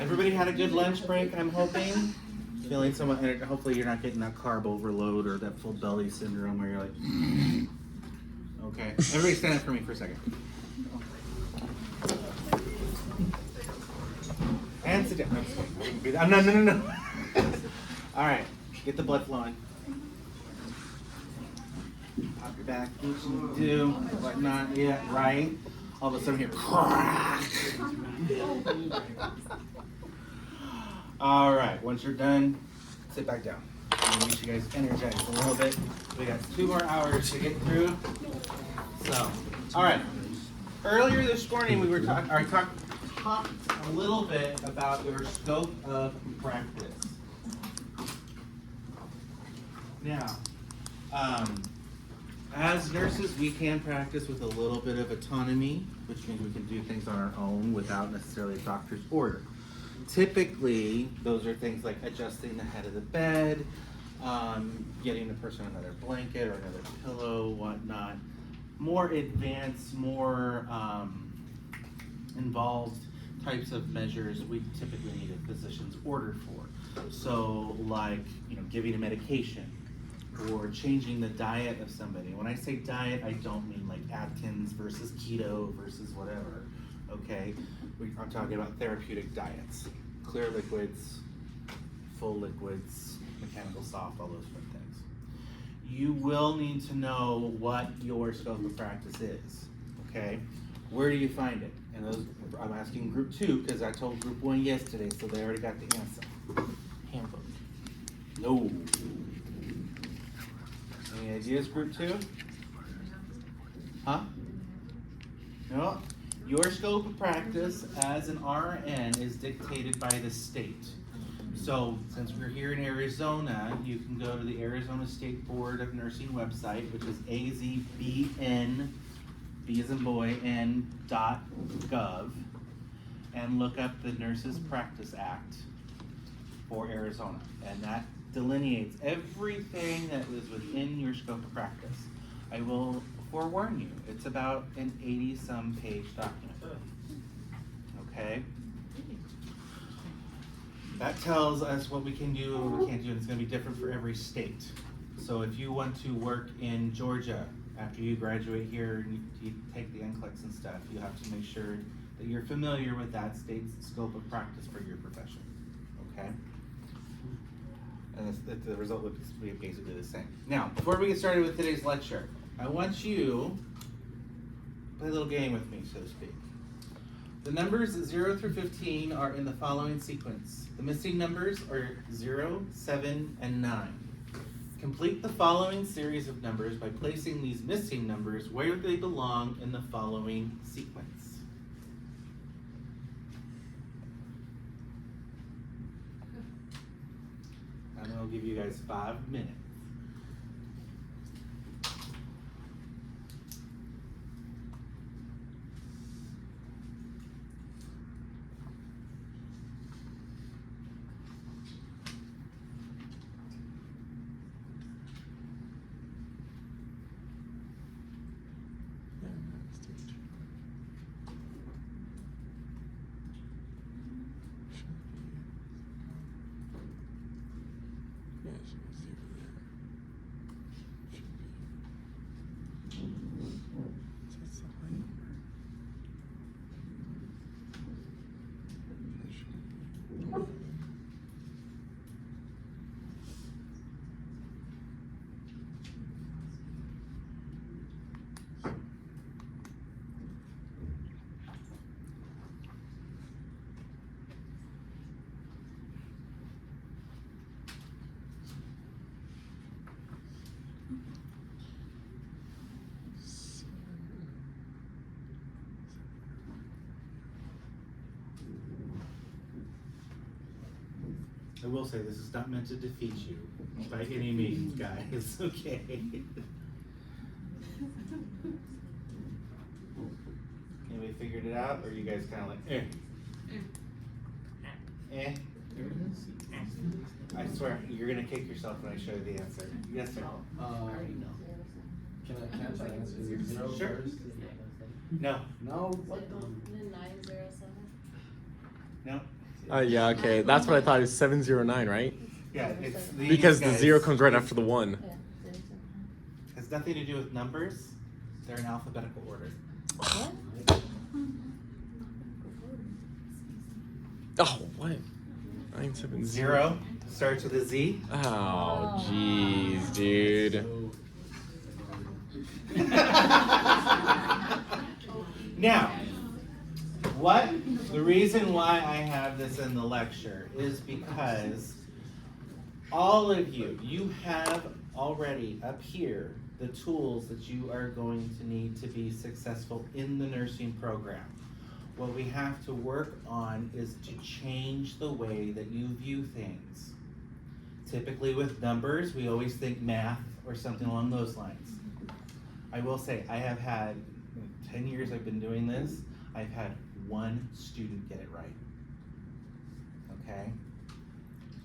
Everybody had a good lunch break, I'm hoping. Feeling somewhat, hopefully you're not getting that carb overload or that full belly syndrome where you're like, okay. Everybody stand up for me for a second. And sit down. No. All right, get the blood flowing. Pop your back, do what you do, whatnot, yeah, right? All of a sudden here, crack. All right, once you're done, sit back down. I'm gonna get you guys energized a little bit. We got 2 more hours to get through. So, all right. Earlier this morning, we were talked a little bit about your scope of practice. Now, as nurses, we can practice with a little bit of autonomy, which means we can do things on our own without necessarily a doctor's order. Typically, those are things like adjusting the head of the bed, getting the person another blanket or another pillow, whatnot. More advanced, more involved types of measures we typically need a physician's order for. So like, giving a medication or changing the diet of somebody. When I say diet, I don't mean like Atkins versus keto versus whatever, okay? I'm talking about therapeutic diets, clear liquids, full liquids, mechanical soft, all those different things. You will need to know what your scope of practice is, okay? Where do you find it? And those, I'm asking group 2 because I told group 1 yesterday, so they already got the answer. Handbook. No. Any ideas, group 2? Huh? No. Your scope of practice as an RN is dictated by the state. So since we're here in Arizona, you can go to the Arizona State Board of Nursing website, which is azbn, B as in boy, n.gov, and look up the Nurses Practice Act for Arizona. And that delineates everything that is within your scope of practice. I will forewarn you, it's about an 80-some page document. Okay? That tells us what we can do and what we can't do, and it's going to be different for every state. So if you want to work in Georgia after you graduate here and you take the NCLEX and stuff, you have to make sure that you're familiar with that state's scope of practice for your profession. Okay? And the result would be basically the same. Now, before we get started with today's lecture, I want you to play a little game with me, so to speak. The numbers 0 through 15 are in the following sequence. The missing numbers are 0, 7, and 9. Complete the following series of numbers by placing these missing numbers where they belong in the following sequence. And I'll give you guys 5 minutes. I will say this is not meant to defeat you by any means, guys. Okay. Anybody figured it out, or are you guys kind of like, eh? Eh? I swear, you're gonna kick yourself when I show you the answer. Yes, sir. Can I answer 0 Sure. first? No. No. What? 907. No. Yeah, okay. That's what I thought. It's 709, right? Yeah, it's these Because the guys. 0 comes right after the 1. Has nothing to do with numbers. They're in alphabetical order. What? Oh, what? 970. 0 starts with a Z. Oh, jeez, dude. Now, the reason why I have this in the lecture is because all of you have already up here the tools that you are going to need to be successful in the nursing program. What we have to work on is to change the way that you view things. Typically with numbers, we always think math or something along those lines. I will say, I have had, 10 years I've been doing this, I've had 1 student get it right. Okay?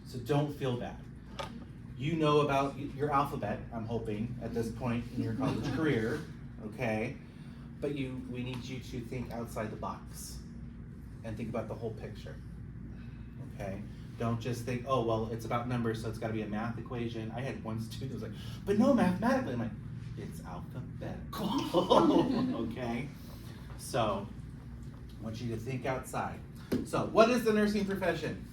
So don't feel bad. You know about your alphabet, I'm hoping, at this point in your college career, okay? But we need you to think outside the box and think about the whole picture, okay? Don't just think, oh, well, it's about numbers, so it's gotta be a math equation. I had one student who was like, but no, mathematically. I'm like, it's alphabetical, okay? So, I want you to think outside. So, what is the nursing profession?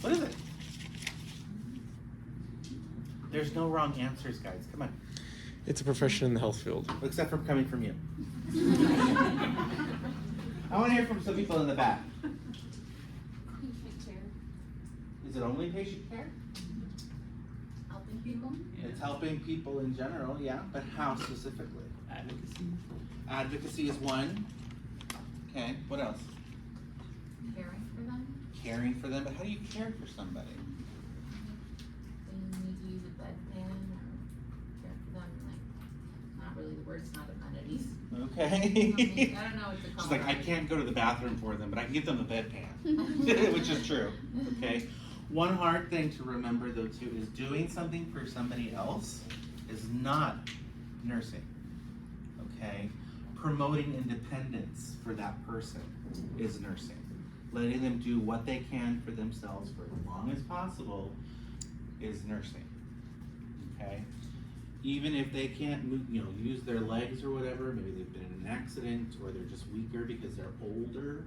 What is it? There's no wrong answers, guys. Come on. It's a profession in the health field. Except for coming from you. I want to hear from some people in the back. Patient care. Is it only patient care? Helping people. It's helping people in general, yeah, but how specifically? Advocacy. Advocacy is one. Okay, what else? Caring for them. Caring for them, but how do you care for somebody? They need to use a bedpan or care for them, like, not really the words, not amenities. Okay. I don't know what to call She's like, I it. can't go to the bathroom for them, but I can give them a bedpan, which is true, okay? One hard thing to remember though too is doing something for somebody else is not nursing, okay? Promoting independence for that person is nursing. Letting them do what they can for themselves for as long as possible is nursing, okay? Even if they can't move, use their legs or whatever, maybe they've been in an accident or they're just weaker because they're older,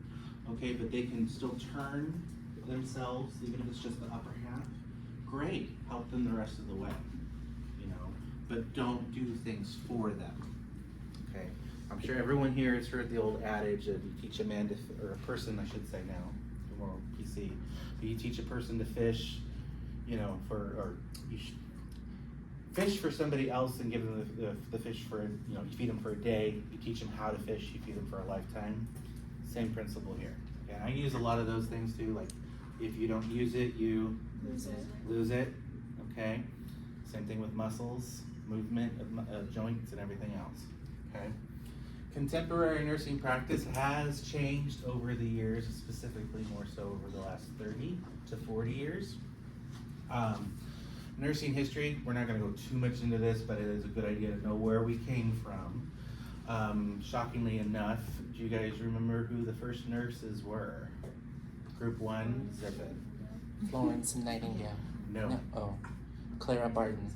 okay, but they can still turn themselves, even if it's just the upper half, great, help them the rest of the way, but don't do things for them, okay? I'm sure everyone here has heard the old adage of you teach a man to, or a person I should say now, more PC, but you teach a person to fish, fish for somebody else and give them the fish for, you feed them for a day, you teach them how to fish, you feed them for a lifetime. Same principle here. Okay, and I use a lot of those things too, like if you don't use it, you lose it, okay? Same thing with muscles, movement of joints and everything else, okay? Contemporary nursing practice has changed over the years, specifically more so over the last 30 to 40 years. Nursing history, we're not going to go too much into this, but it is a good idea to know where we came from. Shockingly enough, do you guys remember who the first nurses were? Group 1, zip it. Florence Nightingale. No. Oh. Clara Barton.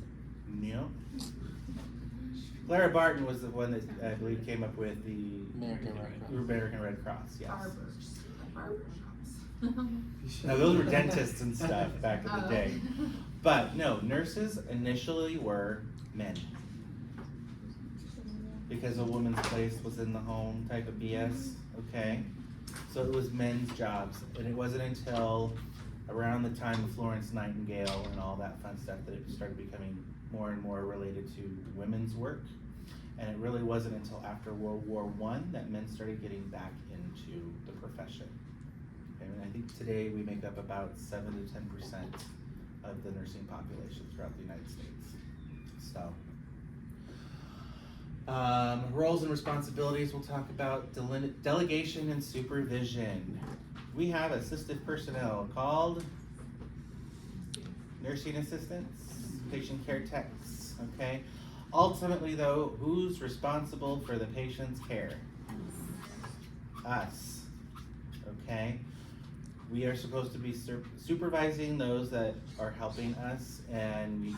No. Clara Barton was the one that I believe came up with the American Red Cross, yes. Barbers, like barber shops. No, those were dentists and stuff back in the Oh. day. But no, nurses initially were men. Because a woman's place was in the home type of BS, okay? So it was men's jobs, and it wasn't until around the time of Florence Nightingale and all that fun stuff that it started becoming more and more related to women's work. And it really wasn't until after World War I that men started getting back into the profession. Okay, and I think today we make up about 7 to 10% of the nursing population throughout the United States. So, roles and responsibilities, we'll talk about delegation and supervision. We have assistive personnel called nursing assistants, patient care techs, okay? Ultimately though, who's responsible for the patient's care? Us. Okay? We are supposed to be supervising those that are helping us, and we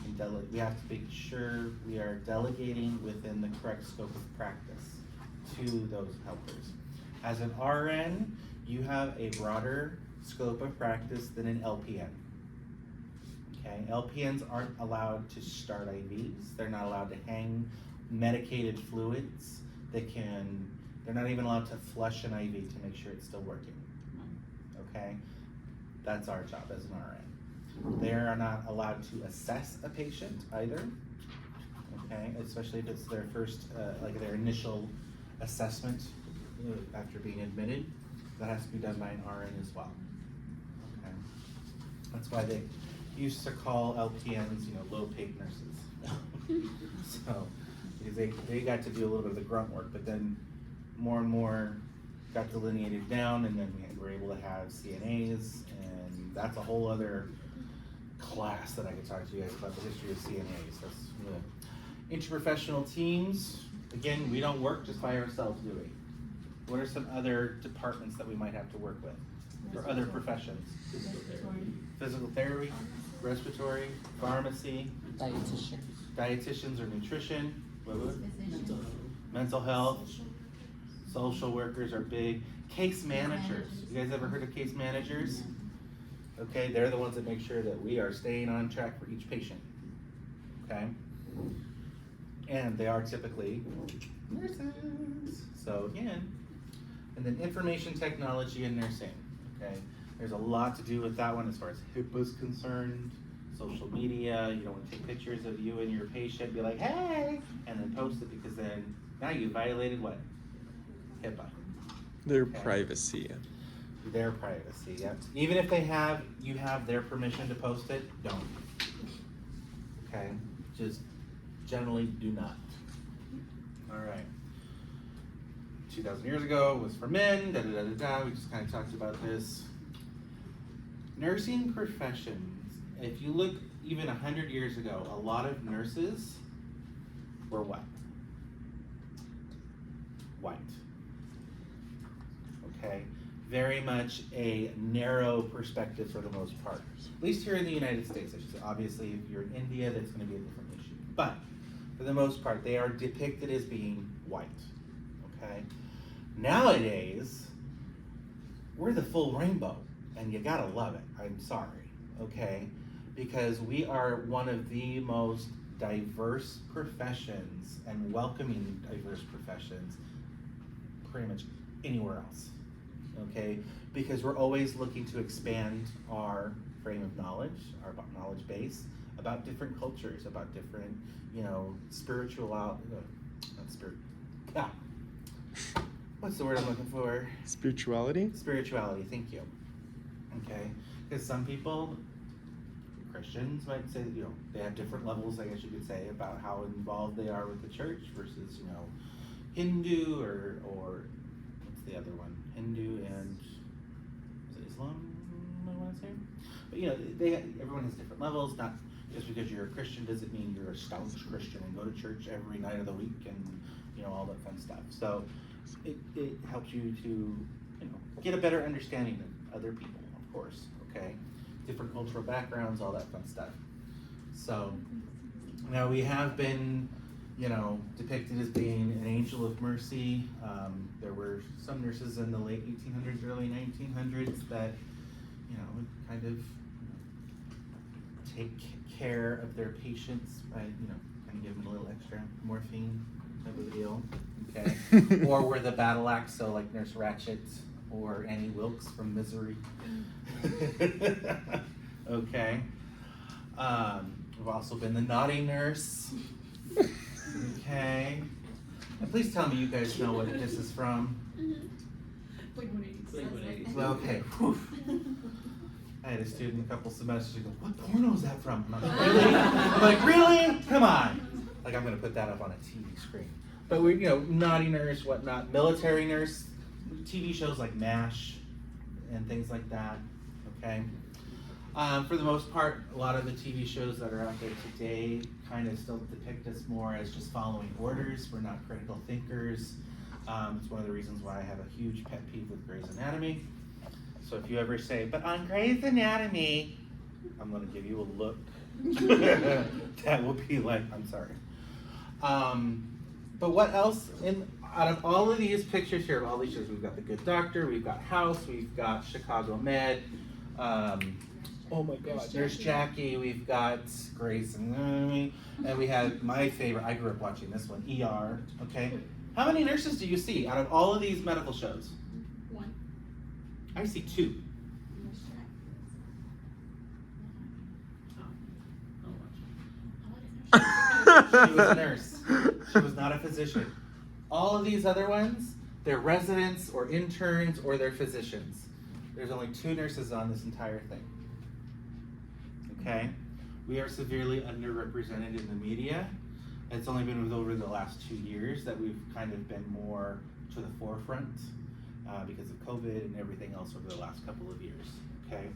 have to make sure we are delegating within the correct scope of practice to those helpers. As an RN, you have a broader scope of practice than an LPN. Okay, LPNs aren't allowed to start IVs. They're not allowed to hang medicated fluids. They're not even allowed to flush an IV to make sure it's still working. Okay, that's our job as an RN. They are not allowed to assess a patient either. Okay, especially if it's their first, like their initial assessment after being admitted. That has to be done by an RN as well. Okay, that's why they used to call LPNs, low-paid nurses. So, because they got to do a little bit of the grunt work, but then more and more got delineated down, and then we were able to have CNAs, and that's a whole other class that I could talk to you guys about the history of CNAs. That's interprofessional teams. Again, we don't work just by ourselves, do we? What are some other departments that we might have to work with, or other professions? Physical therapy, respiratory, pharmacy, Dietitian. dietitians or nutrition, mental health, social workers are big. Case managers. You guys ever heard of case managers? Okay, they're the ones that make sure that we are staying on track for each patient. Okay? And they are typically nurses. So again, and then information technology and nursing. Okay? There's a lot to do with that one as far as HIPAA's concerned. Social media, you don't want to take pictures of you and your patient, be like, hey, and then post it, because then now you violated what? HIPAA. Their Okay. privacy. Their privacy, yep. Even if you have their permission to post it, don't. Okay, just generally do not. All right. 2,000 years ago was for men, da da da da da. We just kind of talked about this. Nursing professions. If you look even 100 years ago, a lot of nurses were what? White. Okay, very much a narrow perspective for the most part. At least here in the United States, I should say. Obviously, if you're in India, that's going to be a different issue. But for the most part, they are depicted as being white. Okay, nowadays, we're the full rainbow, and you gotta love it. I'm sorry. Okay, because we are one of the most diverse professions and welcoming diverse professions pretty much anywhere else. Okay, because we're always looking to expand our frame of knowledge, our knowledge base about different cultures, about different, what's the word I'm looking for? Spirituality? Spirituality, thank you. Okay, because some people, Christians might say, they have different levels, I guess you could say, about how involved they are with the church versus, Hindu or what's the other one? Hindu and is it Islam, I want to say? But everyone has different levels. Not just because you're a Christian doesn't mean you're a staunch Christian and go to church every night of the week and all that fun stuff. So it helps you to get a better understanding of other people, of course. Okay, different cultural backgrounds, all that fun stuff. So now we have been depicted as being an angel of mercy. There were some nurses in the late 1800s, early 1900s that, would kind of take care of their patients by, kind of give them a little extra morphine type of deal. Okay. Or were the battle axe, so like Nurse Ratched or Annie Wilkes from Misery. Okay. We've also been the naughty nurse. Okay. And please tell me you guys know what this is from. Well, okay. Whew. I had a student a couple semesters ago, what porno is that from? I'm like, really? I'm like, really? Come on. Like, I'm going to put that up on a TV screen. But we, naughty nurse, whatnot, military nurse, TV shows like MASH and things like that. Okay. For the most part, a lot of the TV shows that are out there today kind of still depict us more as just following orders. We're not critical thinkers. It's one of the reasons why I have a huge pet peeve with Grey's Anatomy. So if you ever say, but on Grey's Anatomy, I'm gonna give you a look. That will be like, I'm sorry. But what else, out of all of these pictures here, of all these shows, we've got The Good Doctor, we've got House, we've got Chicago Med, oh my God, there's Jackie, we've got Grey's Anatomy, and we have my favorite, I grew up watching this one, ER, okay? How many nurses do you see out of all of these medical shows? One. I see 2. She was a nurse. She was not a physician. All of these other ones, they're residents or interns or they're physicians. There's only 2 nurses on this entire thing. Okay? We are severely underrepresented in the media. It's only been over the last 2 years that we've kind of been more to the forefront because of COVID and everything else over the last couple of years. Okay?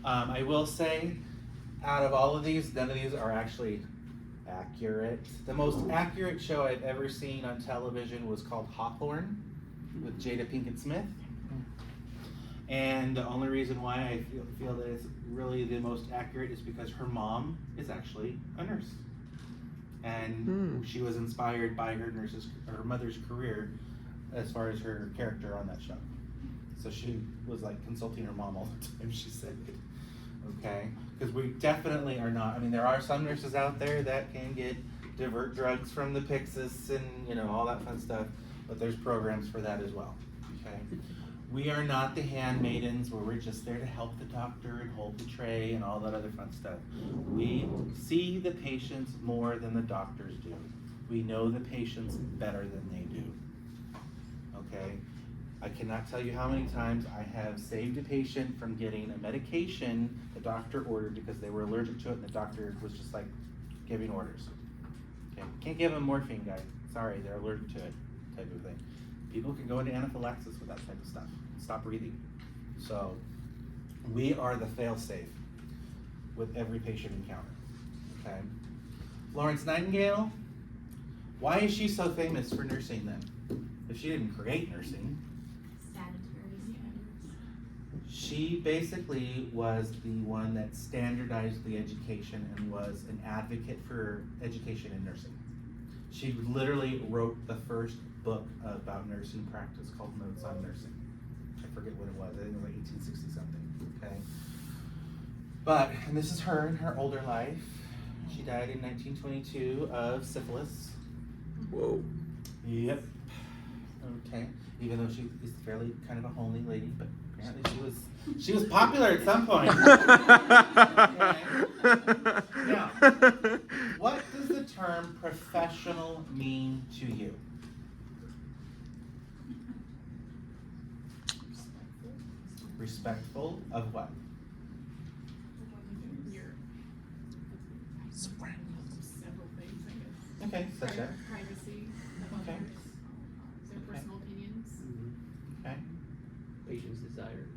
I will say, out of all of these, none of these are actually accurate. The most accurate show I've ever seen on television was called Hawthorne with Jada Pinkett Smith. And the only reason why I feel that it's really the most accurate is because her mom is actually a nurse. And she was inspired by her mother's career as far as her character on that show. So she was like consulting her mom all the time, she said. Okay, because we definitely are not, I mean, there are some nurses out there that can divert drugs from the Pyxis and, all that fun stuff, but there's programs for that as well, okay? We are not the handmaidens where we're just there to help the doctor and hold the tray and all that other fun stuff. We see the patients more than the doctors do. We know the patients better than they do, okay? I cannot tell you how many times I have saved a patient from getting a medication the doctor ordered because they were allergic to it and the doctor was just like giving orders. Okay, can't give them morphine, guys. Sorry, they're allergic to it, type of thing. People can go into anaphylaxis with that type of stuff. Stop breathing. So we are the fail-safe with every patient encounter, okay? Florence Nightingale, why is she so famous for nursing then? If she didn't create nursing. She basically was the one that standardized the education and was an advocate for education in nursing. She literally wrote the first book about nursing practice called Notes on Nursing. I forget what it was, I think it was like 1860 something, okay? But, and this is her in her older life. She died in 1922 of syphilis. Whoa. Yep. Okay. Even though she is fairly kind of a homely lady, but apparently she was popular at some point. Okay. Now, what does the term professional mean to you? Respectful of what? Several things, I guess. Okay, such as? Privacy of Okay. others, their Okay. personal opinions. Okay. Patient's desires.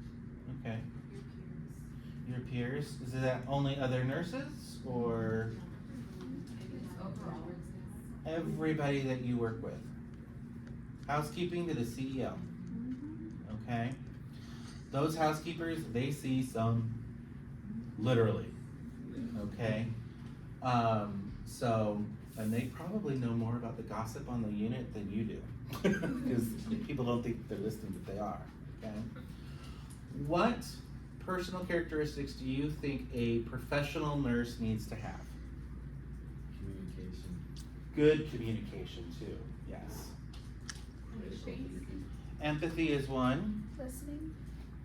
Okay. Your peers? Is that only other nurses or everybody that you work with? Housekeeping to the CEO. Okay. Those housekeepers, they see some literally. Okay. And they probably know more about the gossip on the unit than you do. Because people don't think they're listening, but they are. Okay. What personal characteristics do you think a professional nurse needs to have? Communication. Good communication too, yes. Empathy is one.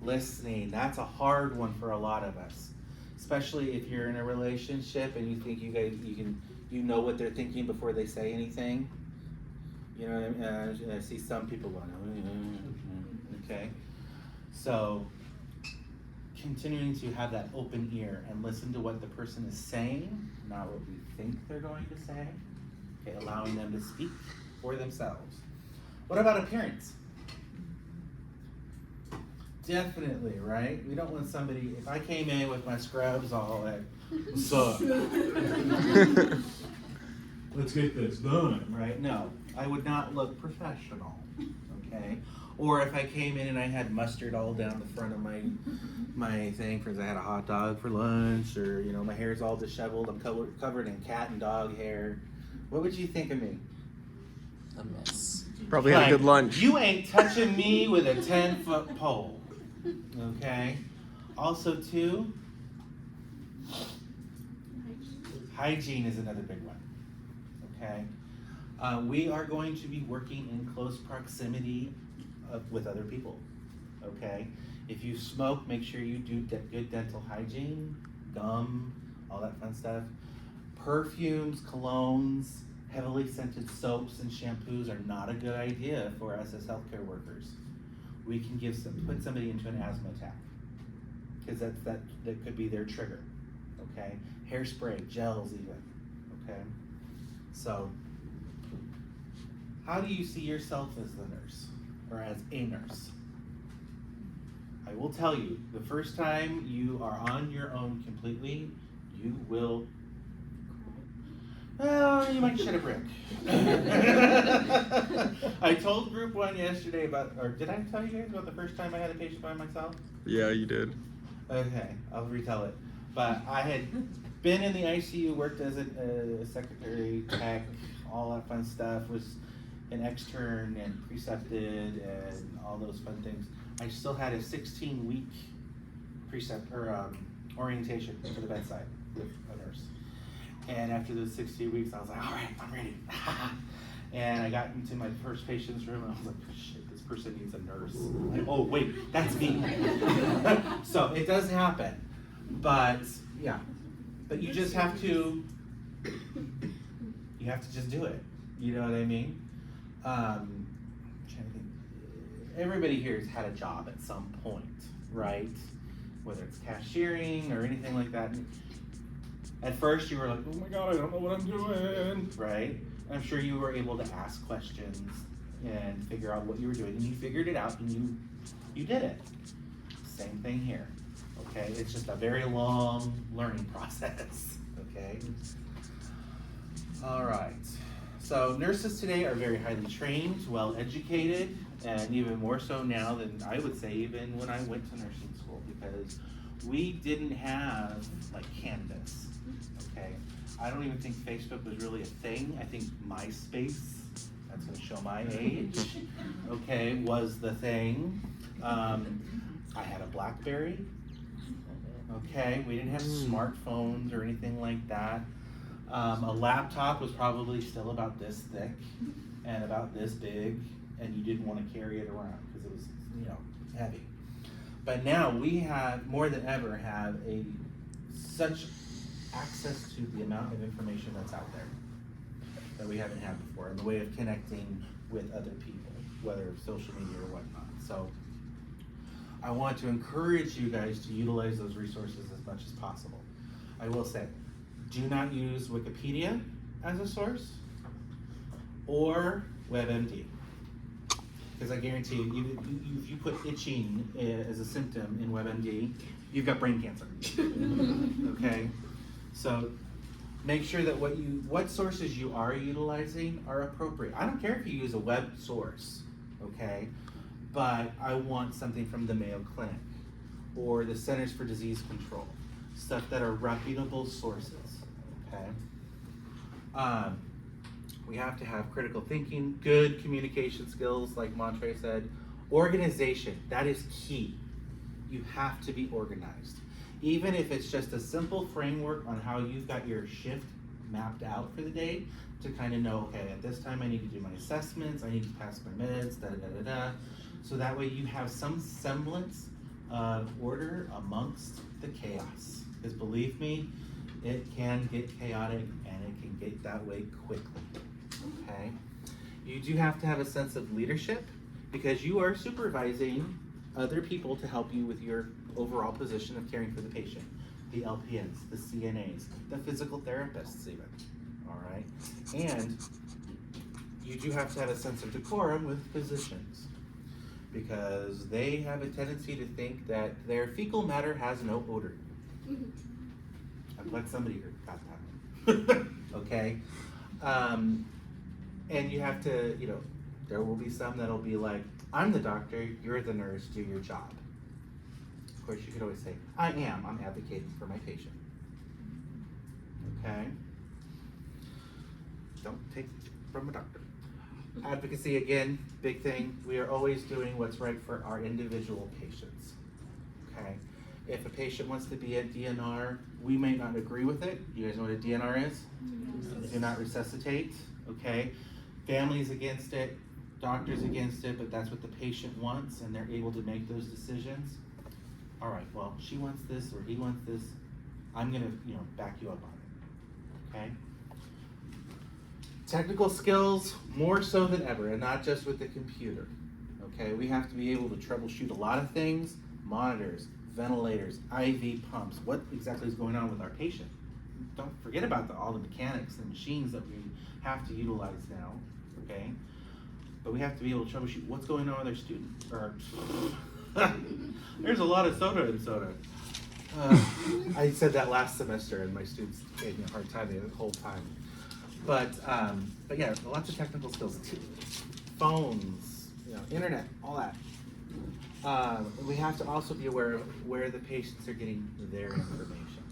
Listening, that's a hard one for a lot of us. Especially if you're in a relationship and you think you know what they're thinking before they say anything. You know what I mean? I see some people going, okay. So, continuing to have that open ear and listen to what the person is saying, not what we think they're going to say. Okay, allowing them to speak for themselves. What about appearance? Definitely, right? We don't want somebody, if I came in with my scrubs all like, what's up? Let's get this done, right? No, I would not look professional, okay? Or if I came in and I had mustard all down the front of my thing, for instance, I had a hot dog for lunch, or, you know, my hair's all disheveled, I'm covered in cat and dog hair. What would you think of me? A mess. Probably had a good lunch. You ain't touching me with a 10-foot pole, okay? Also, too, hygiene is another big one, okay? We are going to be working in close proximity with other people, okay? If you smoke, make sure you do good dental hygiene, gum, all that fun stuff. Perfumes, colognes, heavily scented soaps and shampoos are not a good idea for us as healthcare workers. We can put somebody into an asthma attack, because that could be their trigger, okay? Hairspray, gels even, okay? So, how do you see yourself as the nurse, or as a nurse? I will tell you, the first time you are on your own completely, you will, well, you might shit a brick. I told group 1 yesterday or did I tell you guys about the first time I had a patient by myself? Yeah, you did. Okay, I'll retell it. But I had been in the ICU, worked as a secretary, tech, all that fun stuff, was an extern and precepted and all those fun things. I still had a 16-week orientation for the bedside with a nurse. And after those 16 weeks, I was like, all right, I'm ready. And I got into my first patient's room, and I was like, oh, shit, this person needs a nurse. Like, oh, wait, that's me. So it does happen. But, yeah. But you just have to, just do it. You know what I mean? I'm trying to think. Everybody here has had a job at some point, right? Whether it's cashiering or anything like that. At first you were like, oh my God, I don't know what I'm doing, right? And I'm sure you were able to ask questions and figure out what you were doing, and you figured it out and you did it. Same thing here, okay? It's just a very long learning process, okay? All right, so nurses today are very highly trained, well educated, and even more so now than I would say even when I went to nursing school, because we didn't have like Canvas. Okay, I don't even think Facebook was really a thing. I think MySpace, that's gonna show my age, okay, was the thing. I had a BlackBerry, okay, we didn't have smartphones or anything like that. A laptop was probably still about this thick and about this big, and you didn't want to carry it around because it was, you know, heavy. But now we have, more than ever, have such access to the amount of information that's out there that we haven't had before, in the way of connecting with other people, whether social media or whatnot. So I want to encourage you guys to utilize those resources as much as possible. I will say, do not use Wikipedia as a source or WebMD. Because I guarantee you, if you put itching as a symptom in WebMD, you've got brain cancer. Okay? So make sure that what sources you are utilizing are appropriate. I don't care if you use a web source, okay? But I want something from the Mayo Clinic or the Centers for Disease Control, stuff that are reputable sources, okay? We have to have critical thinking, good communication skills, like Montre said. Organization, that is key. You have to be organized. Even if it's just a simple framework on how you've got your shift mapped out for the day, to kind of know, okay, at this time I need to do my assessments, I need to pass my meds, da-da-da-da-da. So that way you have some semblance of order amongst the chaos. Because believe me, it can get chaotic and it can get that way quickly. Okay, you do have to have a sense of leadership because you are supervising other people to help you with your overall position of caring for the patient. The LPNs, the CNAs, the physical therapists even, all right? And you do have to have a sense of decorum with physicians. because they have a tendency to think that their fecal matter has no odor. I'm glad somebody here got that. Okay? And you have to, there will be some that'll be like, I'm the doctor, you're the nurse, do your job. Of course, you could always say, I'm advocating for my patient. Okay? Don't take from a doctor. Advocacy, again, big thing. We are always doing what's right for our individual patients. Okay? If a patient wants to be at DNR, we may not agree with it. You guys know what a DNR is? Do not resuscitate. Okay? Families against it, doctors against it, but that's what the patient wants, and they're able to make those decisions. All right, well, she wants this or he wants this. I'm gonna, back you up on it. Okay? Technical skills, more so than ever, and not just with the computer. Okay, we have to be able to troubleshoot a lot of things: monitors, ventilators, IV pumps. What exactly is going on with our patient? Don't forget about all the mechanics and machines that we have to utilize now. Okay, but we have to be able to troubleshoot what's going on with our student. There's a lot of soda in soda. I said that last semester, and my students gave me a hard time the whole time. But yeah, lots of technical skills, phones, internet, all that. We have to also be aware of where the patients are getting their information,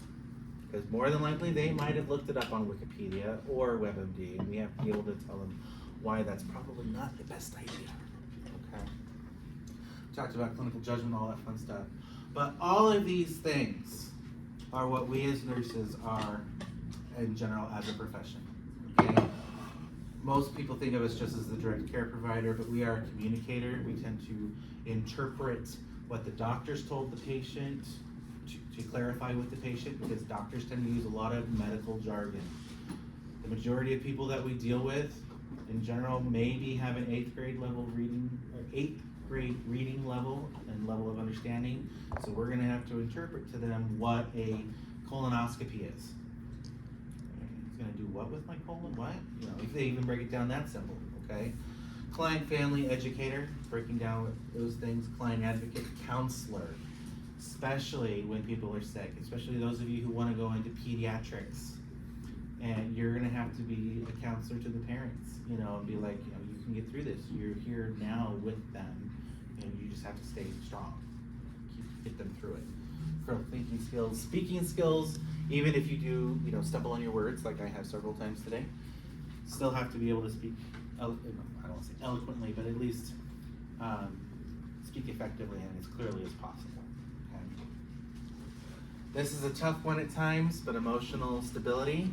because more than likely they might have looked it up on Wikipedia or WebMD, and we have to be able to tell them why that's probably not the best idea. Okay. Talked about clinical judgment, all that fun stuff. But all of these things are what we as nurses are in general as a profession. Okay? Most people think of us just as the direct care provider, but we are a communicator. We tend to interpret what the doctors told the patient to clarify with the patient, because doctors tend to use a lot of medical jargon. The majority of people that we deal with in general maybe have an 8th grade level reading, or 8th grade reading level and level of understanding. So we're gonna have to interpret to them what a colonoscopy is. He's gonna do what with my colon? What? If they even break it down that simple, okay? Client family educator, breaking down those things. Client advocate, counselor, especially when people are sick, especially those of you who wanna go into pediatrics. And you're gonna have to be a counselor to the parents, and be like, you can get through this. You're here now with them, and you just have to stay strong. Get them through it. Critical thinking skills, speaking skills, even if you do, stumble on your words like I have several times today, still have to be able to speak, I don't want to say eloquently, but at least speak effectively and as clearly as possible. Okay? This is a tough one at times, but emotional stability.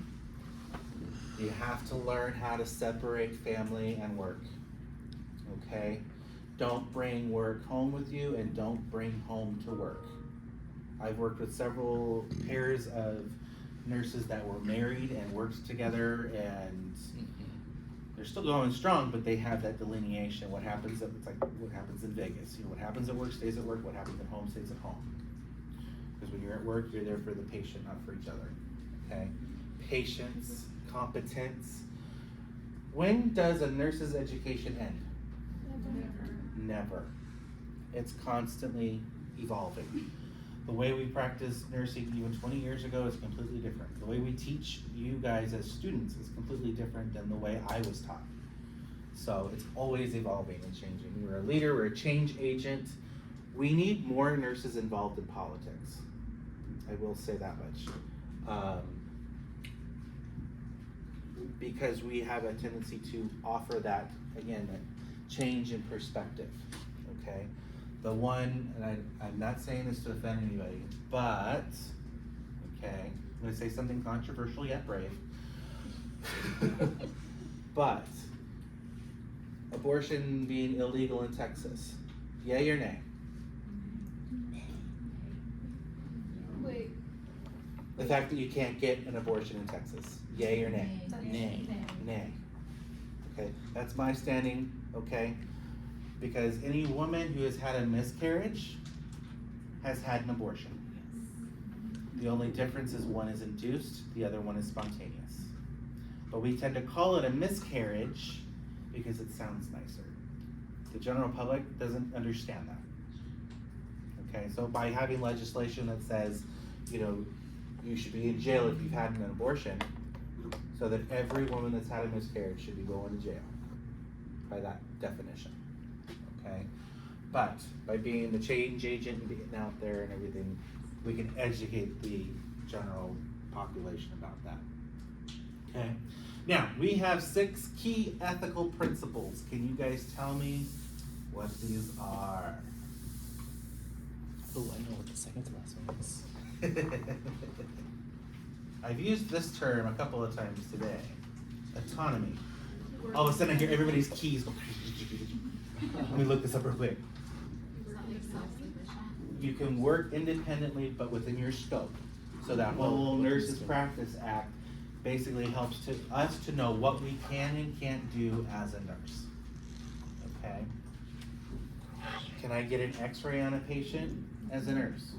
You have to learn how to separate family and work. Okay? Don't bring work home with you, and don't bring home to work. I've worked with several pairs of nurses that were married and worked together, and they're still going strong, but they have that delineation. What happens it's like what happens in Vegas. What happens at work stays at work, what happens at home stays at home. Because when you're at work, you're there for the patient, not for each other. Okay? Patience, competence. When does a nurse's education end? Never. It's constantly evolving. The way we practice nursing even 20 years ago is completely different. The way we teach you guys as students is completely different than the way I was taught. So it's always evolving and changing. We're a leader, we're a change agent. We need more nurses involved in politics. I will say that much. Because we have a tendency to offer that, again, change in perspective, okay? The one, and I'm not saying this to offend anybody, but, okay, I'm gonna say something controversial yet brave. But, abortion being illegal in Texas, yay or nay? Wait. The fact that you can't get an abortion in Texas, yay or nay? Nay. Nay. Okay, that's my standing, okay? Because any woman who has had a miscarriage has had an abortion. The only difference is one is induced, the other one is spontaneous. But we tend to call it a miscarriage because it sounds nicer. The general public doesn't understand that. Okay, so by having legislation that says, you know, you should be in jail if you've had an abortion, so that every woman that's had a miscarriage should be going to jail by that definition. Okay, but by being the change agent and getting out there and everything, we can educate the general population about that. Okay, now we have 6 key ethical principles. Can you guys tell me what these are? Oh, I know what the second to last one is. I've used this term a couple of times today. Autonomy. All of a sudden I hear everybody's keys go. Let me look this up real quick. Something self-sufficient. You can work independently but within your scope. So that whole Nurses Practice Act basically helps us to know what we can and can't do as a nurse. Okay? Can I get an x-ray on a patient as a nurse?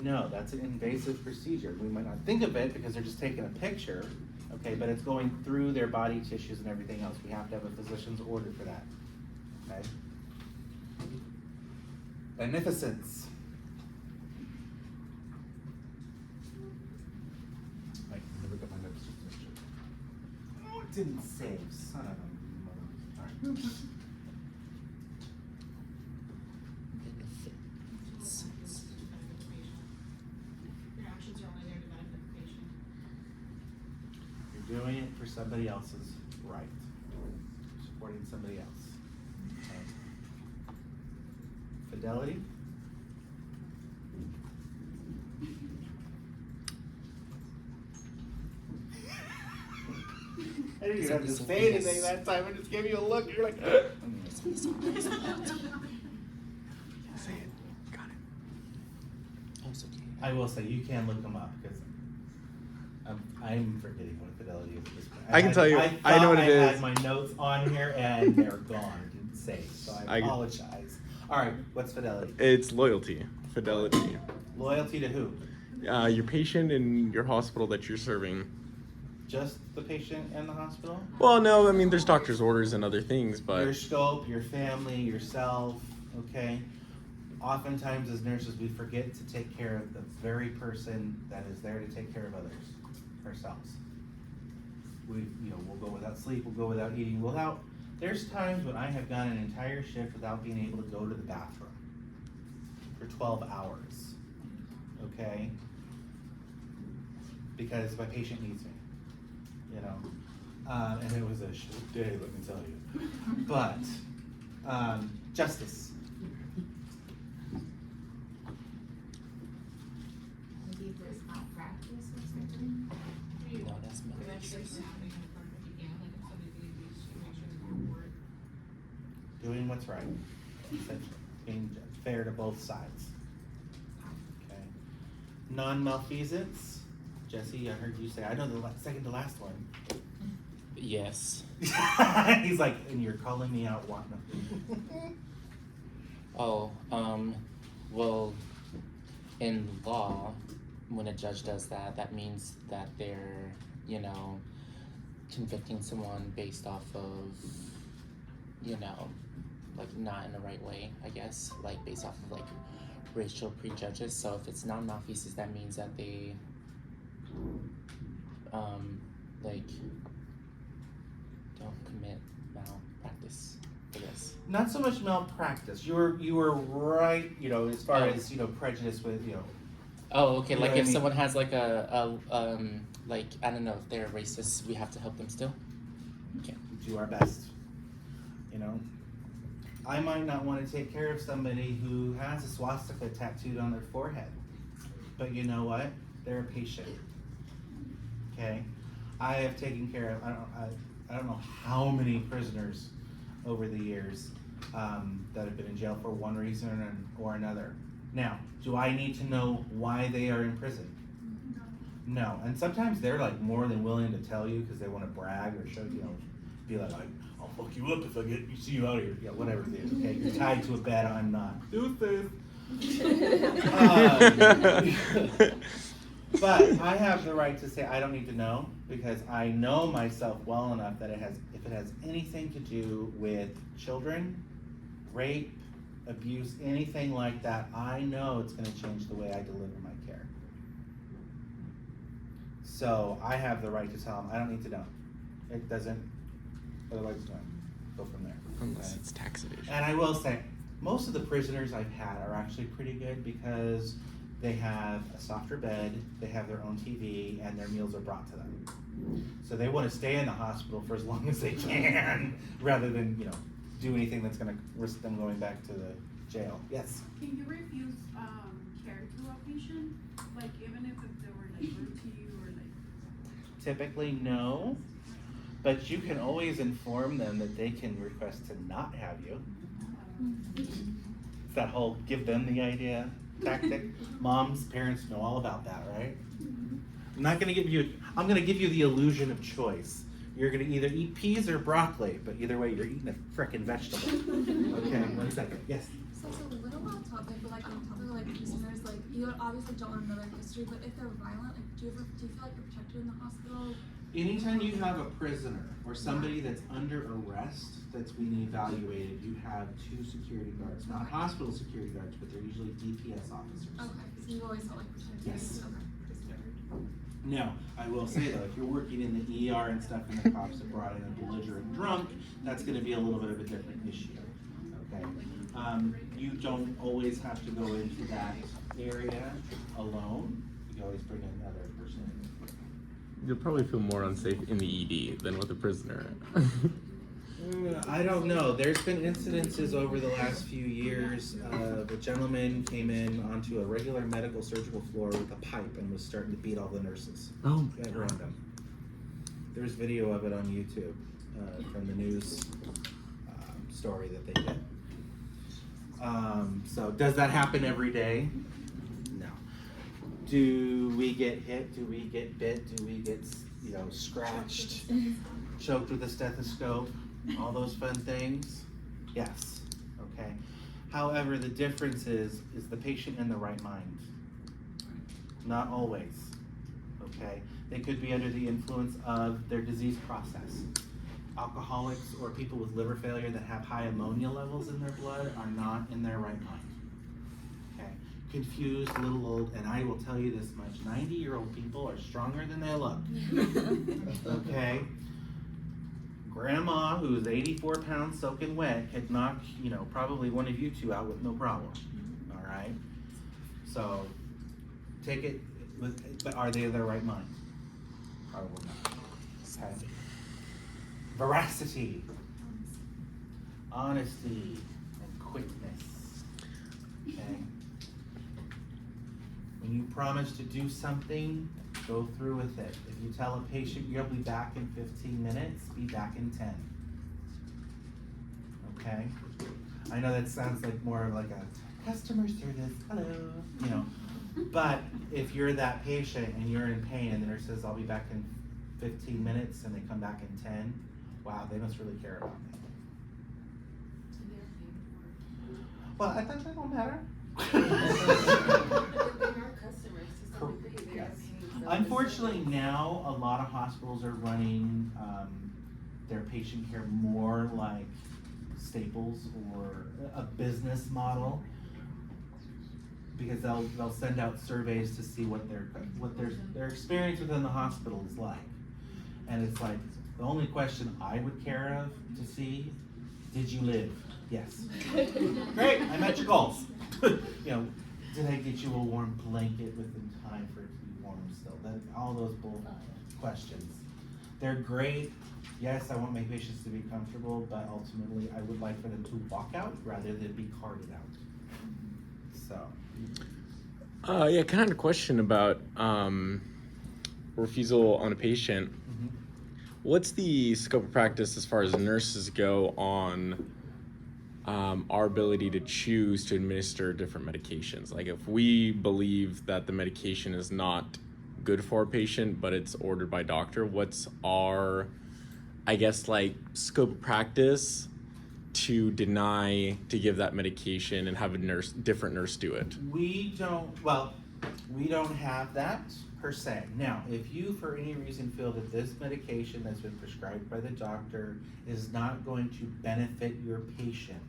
No, that's an invasive procedure. We might not think of it because they're just taking a picture, okay, but it's going through their body tissues and everything else. We have to have a physician's order for that, okay? Beneficence. I can never get my notes to finish it. Oh, it didn't save, son of a mother. All right. Your actions are only there to benefit the patient. You're doing it for somebody else's right. Supporting somebody else. Okay. Fidelity. I didn't even have to say anything that time. I just gave you a look. You're like, Say it. Got it. Oh, it's okay. I will say you can look them up because I'm forgetting what fidelity is at this point. I can tell you, I know what it I is. had my notes on here and they're gone. It didn't say, so I apologize. All right, what's fidelity? It's loyalty, fidelity. Loyalty to who? Your patient and your hospital that you're serving. Just the patient and the hospital? Well, no, I mean, there's doctor's orders and other things, Your but scope, your family, yourself, okay? Oftentimes as nurses, we forget to take care of the very person that is there to take care of others, ourselves. We'll go without sleep, we'll go without eating, there's times when I have gone an entire shift without being able to go to the bathroom for 12 hours, okay? Because my patient needs me, you know? And it was a short day, let me tell you. But, justice. Maybe if it's malpractice or something. No, that's not. Eventually, happening in front of you, like if somebody leaves, you make sure they report. Doing what's right, essentially, being fair to both sides. Okay. Non-malfeasance. Jesse, I heard you say, I know the second to last one. Yes. He's like, and you're calling me out, what? Oh, well, in law, when a judge does that, that means that they're, convicting someone based off of, like not in the right way, I guess, like based off of like racial prejudges. So if it's non-malfeasance, that means that they, like, don't commit malpractice, I guess. Not so much malpractice. You were right, as far Oh. as, prejudice with, Oh, okay. You know Like what I if mean? someone has like like I don't know if they're racist, we have to help them still. Okay. do our best, I might not want to take care of somebody who has a swastika tattooed on their forehead, but you know what? They're a patient. Okay, I have taken care of. I don't know how many prisoners over the years that have been in jail for one reason or another. Now, do I need to know why they are in prison? No, and sometimes they're like more than willing to tell you because they want to brag or show, be like, I'll fuck you up if I see you out of here. Yeah, whatever it is. Okay, you're tied to a bed. I'm not. Do this. But I have the right to say I don't need to know because I know myself well enough that if it has anything to do with children, rape, abuse, anything like that, I know it's gonna change the way I deliver my care. So I have the right to tell them, I don't need to know. It doesn't, otherwise it's going to go from there. Unless Okay? it's tax evasion. And I will say, most of the prisoners I've had are actually pretty good because they have a softer bed, they have their own TV, and their meals are brought to them. So they want to stay in the hospital for as long as they can, rather than, you know, do anything that's going to risk them going back to the jail. Yes? Can you refuse care to a patient? Like even if they were like rude to you or like? Typically, no. But you can always inform them that they can request to not have you. It's that whole give them the idea tactic. Moms, parents know all about that, right? I'm not gonna give you, I'm gonna give you the illusion of choice. You're gonna either eat peas or broccoli, but either way, you're eating a frickin' vegetable. Okay, 1 second, yes? So it's a little off topic, but like on topic of like prisoners, like you obviously don't want to know their history, but if they're violent, like do you feel like you're protected in the hospital? Anytime you have a prisoner or somebody that's under arrest that's being evaluated, you have 2 security guards, not hospital security guards, but they're usually DPS officers. Okay, so you always felt like protected. Yes. Okay. Just wondered. Now, I will say though, if you're working in the ER and stuff and the cops have brought in a belligerent drunk, that's gonna be a little bit of a different issue, okay? You don't always have to go into that area alone, you can always bring another person in. You'll probably feel more unsafe in the ED than with a prisoner. I don't know. There's been incidences over the last few years. The gentleman came in onto a regular medical surgical floor with a pipe and was starting to beat all the nurses Oh, at random. There's video of it on YouTube from the news story that they did. So does that happen every day? No. Do we get hit? Do we get bit? Do we get, you know, scratched, choked with a stethoscope? All those fun things? Yes. Okay. However, the difference is the patient in the right mind? Not always. Okay. They could be under the influence of their disease process. Alcoholics or people with liver failure that have high ammonia levels in their blood are not in their right mind. Okay. Confused, little old, and I will tell you this much, 90-year-old people are stronger than they look. Okay? Grandma, who's 84 pounds soaking wet, could knock, you know, probably one of you 2 out with no problem. All right? So, take it with, but are they in their right mind? Probably not. Okay? Veracity, honesty, and quickness. Okay? When you promise to do something, go through with it. If you tell a patient you'll be back in 15 minutes, be back in 10. Okay? I know that sounds like more of like a customer service, hello, you know. But if you're that patient and you're in pain and the nurse says, I'll be back in 15 minutes and they come back in 10, wow, they must really care about me. Well, I thought that don't matter. Yes. Unfortunately, now a lot of hospitals are running their patient care more like Staples or a business model, because they'll send out surveys to see what their experience within the hospital is like, and it's like the only question I would care of to see: did you live? Yes. Great, I met your goals. You know, did I get you a warm blanket within time for it to be warm still? All those bull questions. They're great. Yes, I want my patients to be comfortable, but ultimately I would like for them to walk out rather than be carted out. So. Yeah, kind of question about refusal on a patient. Mm-hmm. What's the scope of practice as far as nurses go on our ability to choose to administer different medications? Like if we believe that the medication is not good for a patient, but it's ordered by doctor, what's our, I guess, like scope of practice to deny to give that medication and have a different nurse do it? We don't have that per se. Now, if you for any reason feel that this medication that's been prescribed by the doctor is not going to benefit your patient,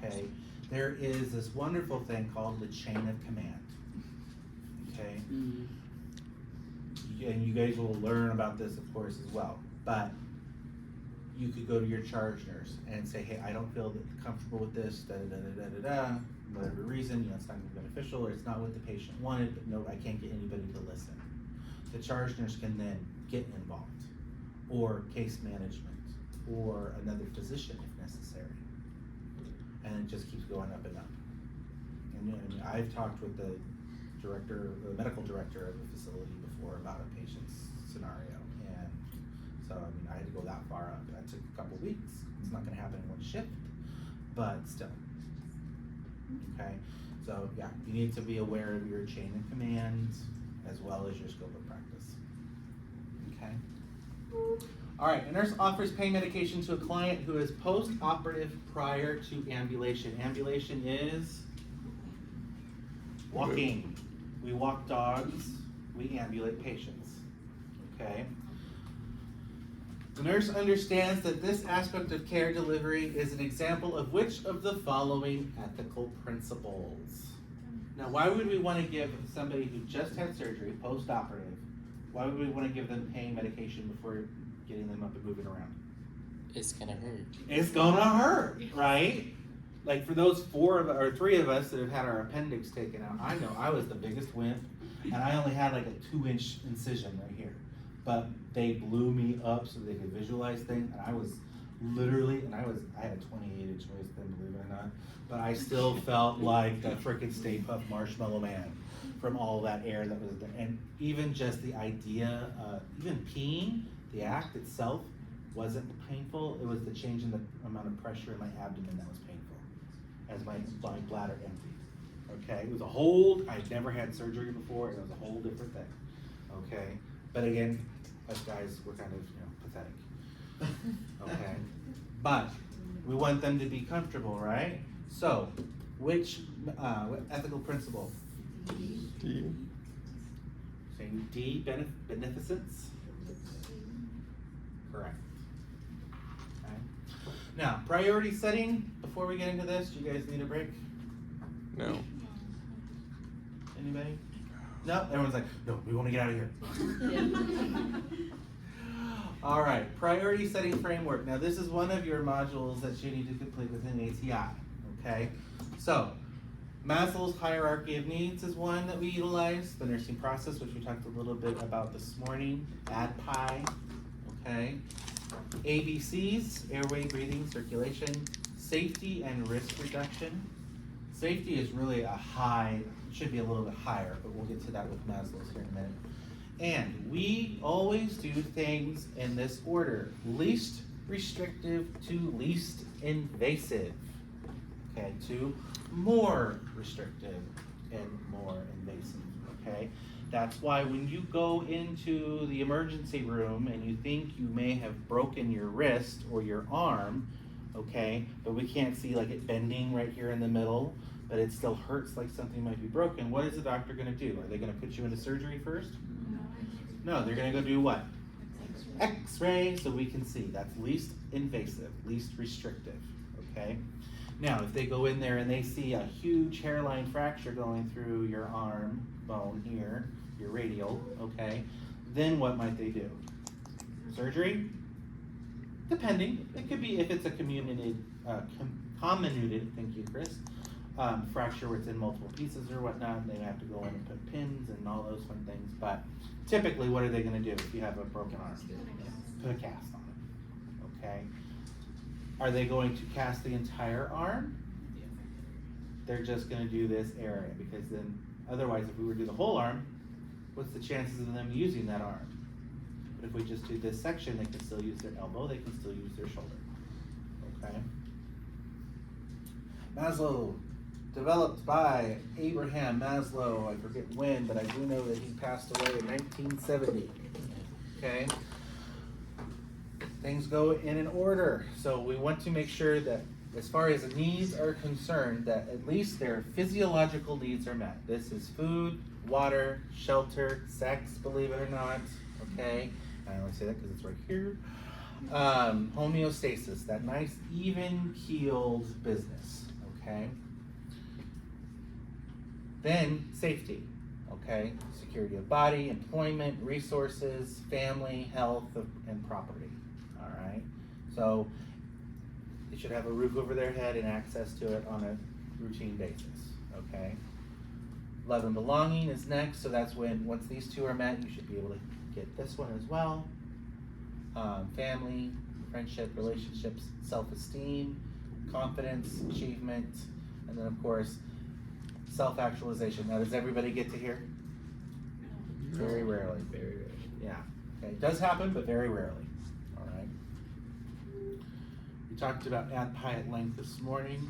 okay? There is this wonderful thing called the chain of command, okay? And you guys will learn about this, of course, as well. But you could go to your charge nurse and say, hey, I don't feel comfortable with this, whatever reason, it's not gonna be beneficial, or it's not what the patient wanted, but no, I can't get anybody to listen. The charge nurse can then get involved, or case management, or another physician if necessary. And it just keeps going up and up. And I've talked with the medical director of the facility before about a patient's scenario, and so I had to go that far up. That took a couple weeks. It's not gonna happen in one shift, but still. Okay, so yeah, you need to be aware of your chain of command as well as your scope of practice. Okay. All right, a nurse offers pain medication to a client who is post-operative prior to ambulation. Ambulation is walking. We walk dogs, we ambulate patients, okay? The nurse understands that this aspect of care delivery is an example of which of the following ethical principles? Now, why would we want to give somebody who just had surgery, post-operative, why would we want to give them pain medication before getting them up and moving around? It's gonna hurt. It's gonna hurt, right? Like for those 3 of us that have had our appendix taken out, I know I was the biggest wimp, and I only had like a 2-inch incision right here. But they blew me up so they could visualize things, and I was literally, I had a 28-inch waist then, believe it or not, but I still felt like the frickin' Stay Puft Marshmallow Man from all that air that was there. And even just the idea, even peeing, the act itself wasn't painful. It was the change in the amount of pressure in my abdomen that was painful as my bladder emptied. Okay, it was I'd never had surgery before, and it was a whole different thing. Okay, but again, us guys, we're kind of, pathetic. Okay, but we want them to be comfortable, right? So, which ethical principle? D. Saying D, beneficence? Correct. Okay. Now, priority setting, before we get into this, do you guys need a break? No. Anybody? No? Everyone's like, no, we want to get out of here. All right, priority setting framework. Now, this is one of your modules that you need to complete within ATI, okay? So, Maslow's hierarchy of needs is one that we utilize. The nursing process, which we talked a little bit about this morning. ADPI, okay? ABCs, airway, breathing, circulation. Safety and risk reduction. Safety is really should be a little bit higher, but we'll get to that with Maslow's here in a minute. And we always do things in this order: least restrictive to least invasive. Okay, to more restrictive and more invasive, okay? That's why when you go into the emergency room and you think you may have broken your wrist or your arm, okay, but we can't see like it bending right here in the middle, but it still hurts like something might be broken, what is the doctor gonna do? Are they gonna put you into surgery first? No, they're gonna go do what? X-ray, so we can see. That's least invasive, least restrictive, okay? Now, if they go in there and they see a huge hairline fracture going through your arm bone here, your radial, okay, then what might they do? Surgery? Depending. It could be if it's a comminuted, thank you, Chris, fracture where it's in multiple pieces or whatnot, they have to go in and put pins and all those fun things. But typically, what are they going to do if you have a broken arm? Put a cast on it, okay? Are they going to cast the entire arm? They're just going to do this area, because then otherwise if we were to do the whole arm, what's the chances of them using that arm? But if we just do this section, they can still use their elbow, they can still use their shoulder, okay? Maslow, developed by Abraham Maslow, I forget when, but I do know that he passed away in 1970, okay? Things go in an order, so we want to make sure that as far as needs are concerned, that at least their physiological needs are met. This is food, water, shelter, sex, believe it or not, okay? I only say that because it's right here. Homeostasis, that nice even keeled business, okay? Then safety, okay? Security of body, employment, resources, family, health, and property, all right? So they should have a roof over their head and access to it on a routine basis, okay? Love and belonging is next, so that's when, once these two are met, you should be able to get this one as well. Family, friendship, relationships, self-esteem, confidence, achievement, and then of course, self-actualization. Now, does everybody get to here? Very rarely. Very rare. Yeah, okay, it does happen, but very rarely, all right? We talked about ADPI at length this morning.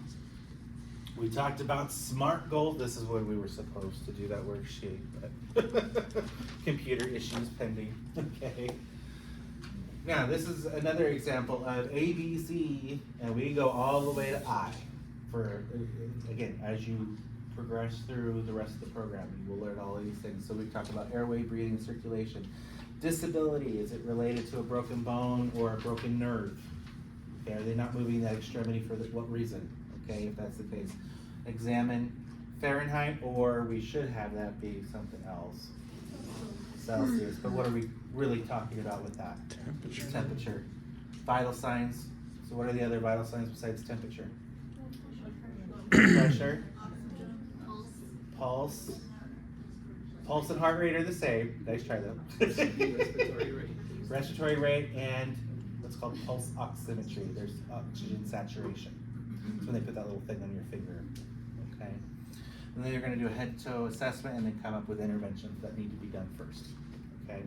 We talked about SMART goals. This is when we were supposed to do that worksheet, but computer issues pending, okay? Now, this is another example of A, B, C, and we go all the way to I. For, again, as you progress through the rest of the program, you will learn all of these things. So we talked about airway, breathing, circulation. Disability, is it related to a broken bone or a broken nerve? Okay, are they not moving that extremity for what reason? Okay, if that's the case. Examine Fahrenheit, or we should have that be something else. Celsius, but what are we really talking about with that? Temperature. Temperature. Vital signs. So what are the other vital signs besides temperature? Pressure. Pulse. Pulse and heart rate are the same. Nice try though. Respiratory rate. Respiratory rate and what's called pulse oximetry. There's oxygen saturation. That's when they put that little thing on your finger. Okay. And then you're going to do a head-to-toe assessment and then come up with interventions that need to be done first. Okay.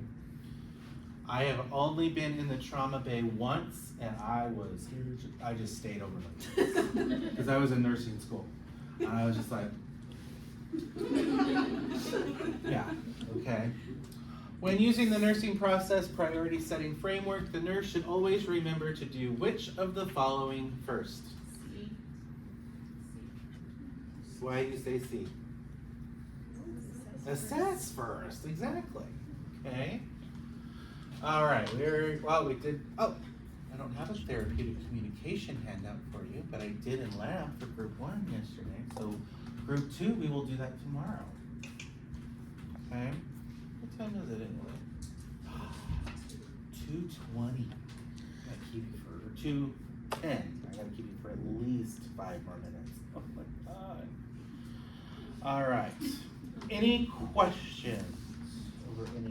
I have only been in the trauma bay once, and I just stayed overnight because I was in nursing school, and I was just like, yeah, okay. When using the nursing process priority setting framework, the nurse should always remember to do which of the following first? C. Why do you say C? Assess first, exactly. Okay. All right, we did, I don't have a therapeutic communication handout for you, but I did in lab for group 1 yesterday. So group 2, we will do that tomorrow. Okay. What time is it anyway? 2:20. I gotta keep you for 2:10. I gotta keep you for at least 5 more minutes. Oh my god. All right. Any questions over any